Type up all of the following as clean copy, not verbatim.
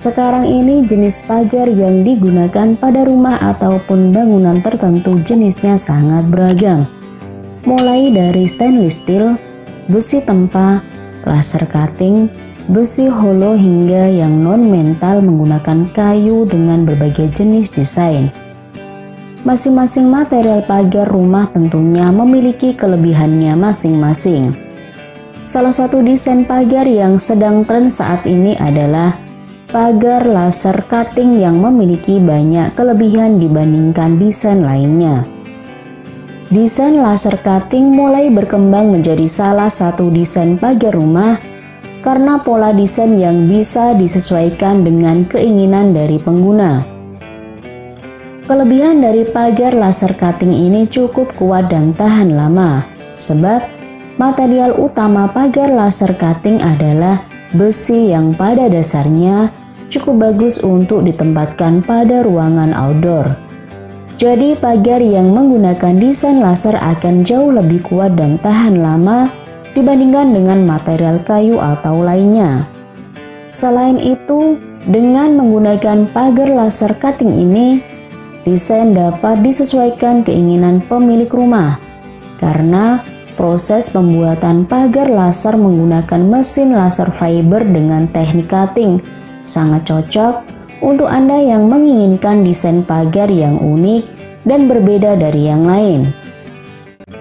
Sekarang ini jenis pagar yang digunakan pada rumah ataupun bangunan tertentu jenisnya sangat beragam. Mulai dari stainless steel, besi tempa, laser cutting, besi holo hingga yang non-metal menggunakan kayu dengan berbagai jenis desain. Masing-masing material pagar rumah tentunya memiliki kelebihannya masing-masing. Salah satu desain pagar yang sedang tren saat ini adalah pagar laser cutting yang memiliki banyak kelebihan dibandingkan desain lainnya. Desain laser cutting mulai berkembang menjadi salah satu desain pagar rumah karena pola desain yang bisa disesuaikan dengan keinginan dari pengguna. Kelebihan dari pagar laser cutting ini cukup kuat dan tahan lama, sebab material utama pagar laser cutting adalah besi yang pada dasarnya cukup bagus untuk ditempatkan pada ruangan outdoor. Jadi pagar yang menggunakan desain laser akan jauh lebih kuat dan tahan lama dibandingkan dengan material kayu atau lainnya. Selain itu, dengan menggunakan pagar laser cutting ini, desain dapat disesuaikan keinginan pemilik rumah karena proses pembuatan pagar laser menggunakan mesin laser fiber dengan teknik cutting sangat cocok untuk Anda yang menginginkan desain pagar yang unik dan berbeda dari yang lain.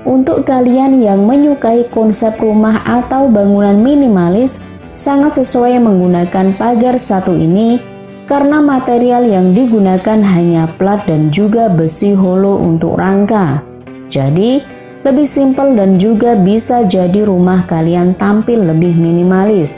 Untuk kalian yang menyukai konsep rumah atau bangunan minimalis, sangat sesuai menggunakan pagar satu ini karena material yang digunakan hanya plat dan juga besi holo untuk rangka. Jadi, lebih simpel dan juga bisa jadi rumah kalian tampil lebih minimalis.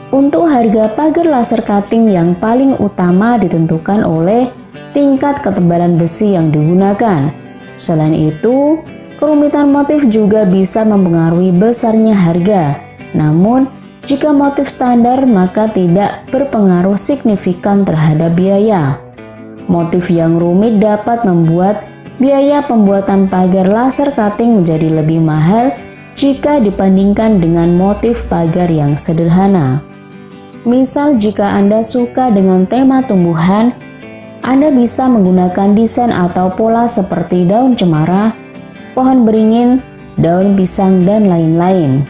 Untuk harga pagar laser cutting yang paling utama ditentukan oleh tingkat ketebalan besi yang digunakan. Selain itu, kerumitan motif juga bisa mempengaruhi besarnya harga. Namun, jika motif standar maka tidak berpengaruh signifikan terhadap biaya. Motif yang rumit dapat membuat biaya pembuatan pagar laser cutting menjadi lebih mahal jika dibandingkan dengan motif pagar yang sederhana. Misal jika Anda suka dengan tema tumbuhan, Anda bisa menggunakan desain atau pola seperti daun cemara, pohon beringin, daun pisang, dan lain-lain.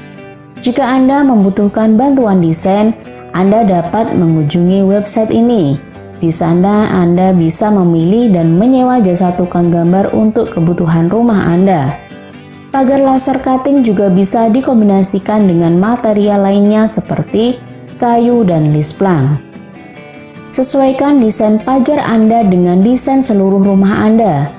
Jika Anda membutuhkan bantuan desain, Anda dapat mengunjungi website ini. Di sana Anda bisa memilih dan menyewa jasa tukang gambar untuk kebutuhan rumah Anda. Pagar laser cutting juga bisa dikombinasikan dengan material lainnya seperti kayu dan lis plank. Sesuaikan desain pagar Anda dengan desain seluruh rumah Anda.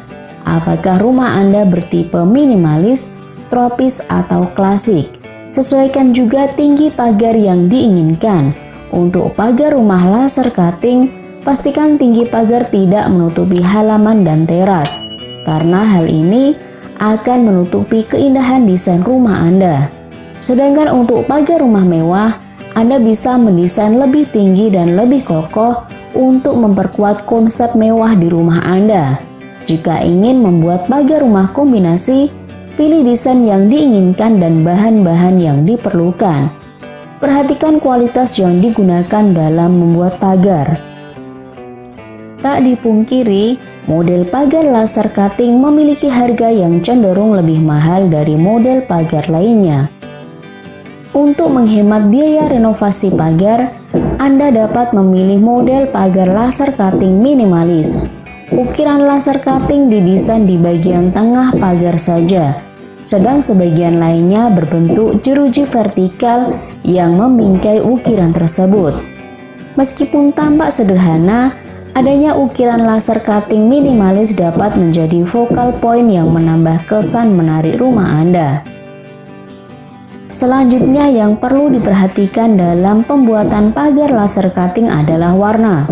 Apakah rumah Anda bertipe minimalis, tropis, atau klasik? Sesuaikan juga tinggi pagar yang diinginkan. Untuk pagar rumah laser cutting, pastikan tinggi pagar tidak menutupi halaman dan teras, karena hal ini akan menutupi keindahan desain rumah Anda. Sedangkan untuk pagar rumah mewah, Anda bisa mendesain lebih tinggi dan lebih kokoh untuk memperkuat konsep mewah di rumah Anda. Jika ingin membuat pagar rumah kombinasi, pilih desain yang diinginkan dan bahan-bahan yang diperlukan. Perhatikan kualitas yang digunakan dalam membuat pagar. Tak dipungkiri, model pagar laser cutting memiliki harga yang cenderung lebih mahal dari model pagar lainnya. Untuk menghemat biaya renovasi pagar, Anda dapat memilih model pagar laser cutting minimalis. Ukiran laser cutting didesain di bagian tengah pagar saja, sedang sebagian lainnya berbentuk jeruji vertikal yang membingkai ukiran tersebut. Meskipun tampak sederhana, adanya ukiran laser cutting minimalis dapat menjadi focal point yang menambah kesan menarik rumah Anda. Selanjutnya yang perlu diperhatikan dalam pembuatan pagar laser cutting adalah warna.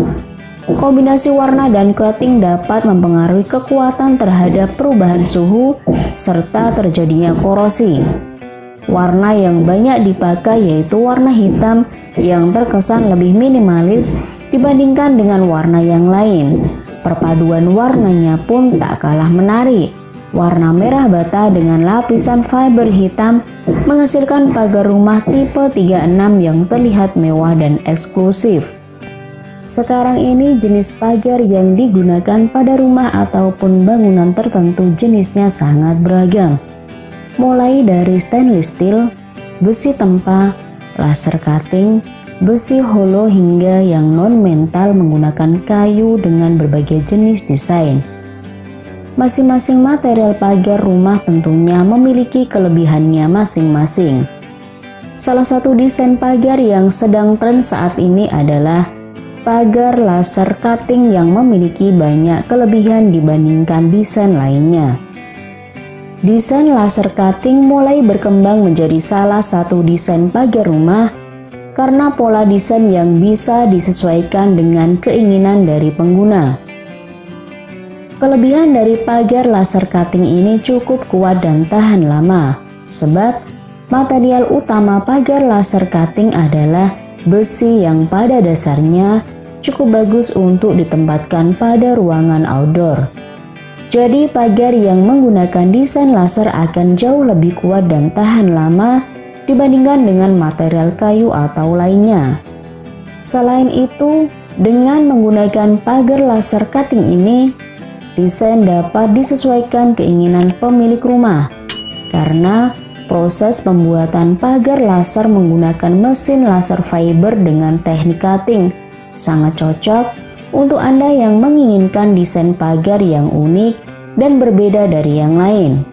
Kombinasi warna dan coating dapat mempengaruhi kekuatan terhadap perubahan suhu serta terjadinya korosi. Warna yang banyak dipakai yaitu warna hitam yang terkesan lebih minimalis dibandingkan dengan warna yang lain. Perpaduan warnanya pun tak kalah menarik. warna merah bata dengan lapisan fiber hitam menghasilkan pagar rumah tipe 36 yang terlihat mewah dan eksklusif. Sekarang ini jenis pagar yang digunakan pada rumah ataupun bangunan tertentu jenisnya sangat beragam. Mulai dari stainless steel, besi tempa, laser cutting, besi holo hingga yang non-metal menggunakan kayu dengan berbagai jenis desain. Masing-masing material pagar rumah tentunya memiliki kelebihannya masing-masing. Salah satu desain pagar yang sedang tren saat ini adalah pagar laser cutting yang memiliki banyak kelebihan dibandingkan desain lainnya. Desain laser cutting mulai berkembang menjadi salah satu desain pagar rumah karena pola desain yang bisa disesuaikan dengan keinginan dari pengguna. Kelebihan dari pagar laser cutting ini cukup kuat dan tahan lama, sebab material utama pagar laser cutting adalah besi yang pada dasarnya cukup bagus untuk ditempatkan pada ruangan outdoor. Jadi pagar yang menggunakan desain laser akan jauh lebih kuat dan tahan lama dibandingkan dengan material kayu atau lainnya. Selain itu, dengan menggunakan pagar laser cutting ini, desain dapat disesuaikan keinginan pemilik rumah karena proses pembuatan pagar laser menggunakan mesin laser fiber dengan teknik cutting sangat cocok untuk Anda yang menginginkan desain pagar yang unik dan berbeda dari yang lain.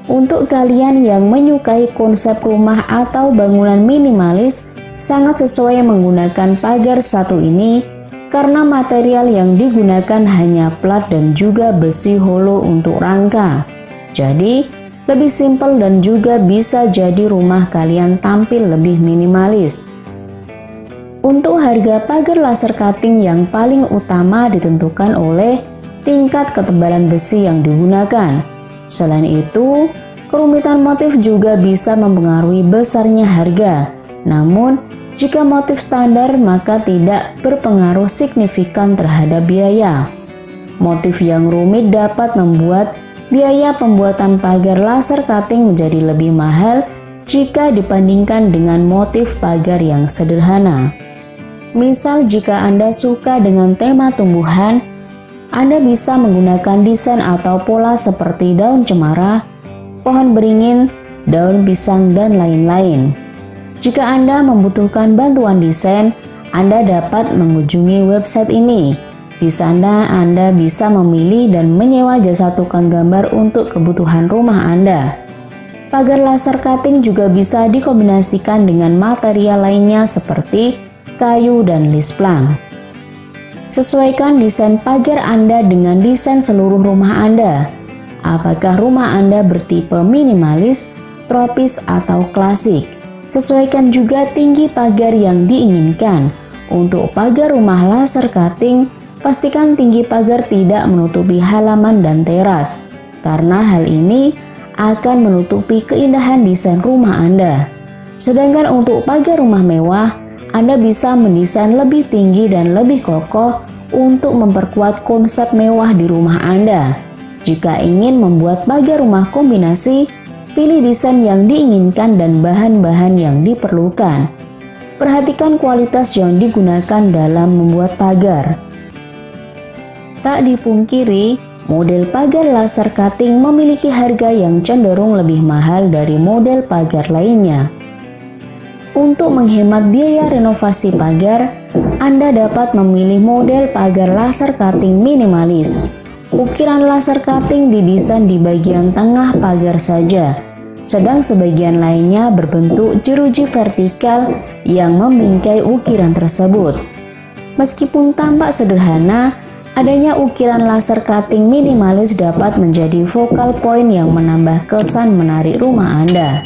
Untuk kalian yang menyukai konsep rumah atau bangunan minimalis, sangat sesuai menggunakan pagar satu ini karena material yang digunakan hanya plat dan juga besi holo untuk rangka. Jadi, lebih simpel dan juga bisa jadi rumah kalian tampil lebih minimalis. Untuk harga pagar laser cutting yang paling utama ditentukan oleh tingkat ketebalan besi yang digunakan. Selain itu, kerumitan motif juga bisa mempengaruhi besarnya harga. Namun, jika motif standar maka tidak berpengaruh signifikan terhadap biaya. Motif yang rumit dapat membuat biaya pembuatan pagar laser cutting menjadi lebih mahal jika dibandingkan dengan motif pagar yang sederhana. Misal jika Anda suka dengan tema tumbuhan, Anda bisa menggunakan desain atau pola seperti daun cemara, pohon beringin, daun pisang, dan lain-lain. Jika Anda membutuhkan bantuan desain, Anda dapat mengunjungi website ini. Di sana Anda bisa memilih dan menyewa jasa tukang gambar untuk kebutuhan rumah Anda. Pagar laser cutting juga bisa dikombinasikan dengan material lainnya seperti kayu dan lisplang. Sesuaikan desain pagar Anda dengan desain seluruh rumah Anda. Apakah rumah Anda bertipe minimalis, tropis, atau klasik? Sesuaikan juga tinggi pagar yang diinginkan. Untuk pagar rumah laser cutting, pastikan tinggi pagar tidak menutupi halaman dan teras, karena hal ini akan menutupi keindahan desain rumah Anda. Sedangkan untuk pagar rumah mewah, Anda bisa mendesain lebih tinggi dan lebih kokoh untuk memperkuat konsep mewah di rumah Anda. Jika ingin membuat pagar rumah kombinasi, pilih desain yang diinginkan dan bahan-bahan yang diperlukan. Perhatikan kualitas yang digunakan dalam membuat pagar. Tak dipungkiri, model pagar laser cutting memiliki harga yang cenderung lebih mahal dari model pagar lainnya. Untuk menghemat biaya renovasi pagar, Anda dapat memilih model pagar laser cutting minimalis. Ukiran laser cutting didesain di bagian tengah pagar saja, sedang sebagian lainnya berbentuk jeruji vertikal yang membingkai ukiran tersebut. Meskipun tampak sederhana, adanya ukiran laser cutting minimalis dapat menjadi focal point yang menambah kesan menarik rumah Anda.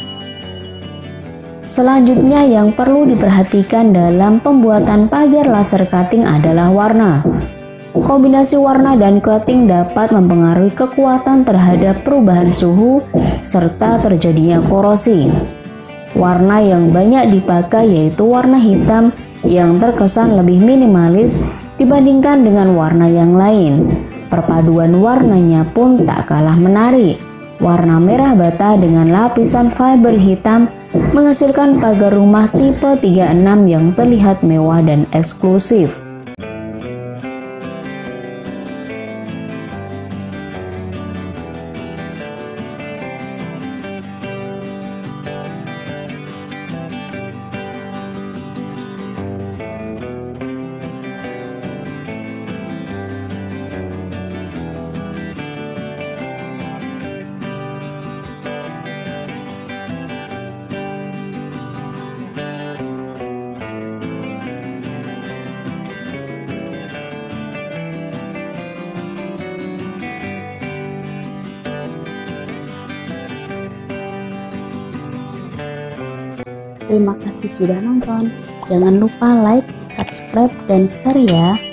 Selanjutnya yang perlu diperhatikan dalam pembuatan pagar laser cutting adalah warna. Kombinasi warna dan coating dapat mempengaruhi kekuatan terhadap perubahan suhu serta terjadinya korosi. Warna yang banyak dipakai yaitu warna hitam yang terkesan lebih minimalis dibandingkan dengan warna yang lain. Perpaduan warnanya pun tak kalah menarik. Warna merah bata dengan lapisan fiber hitam menghasilkan pagar rumah tipe 36 yang terlihat mewah dan eksklusif. Terima kasih sudah nonton. Jangan lupa like, subscribe, dan share ya.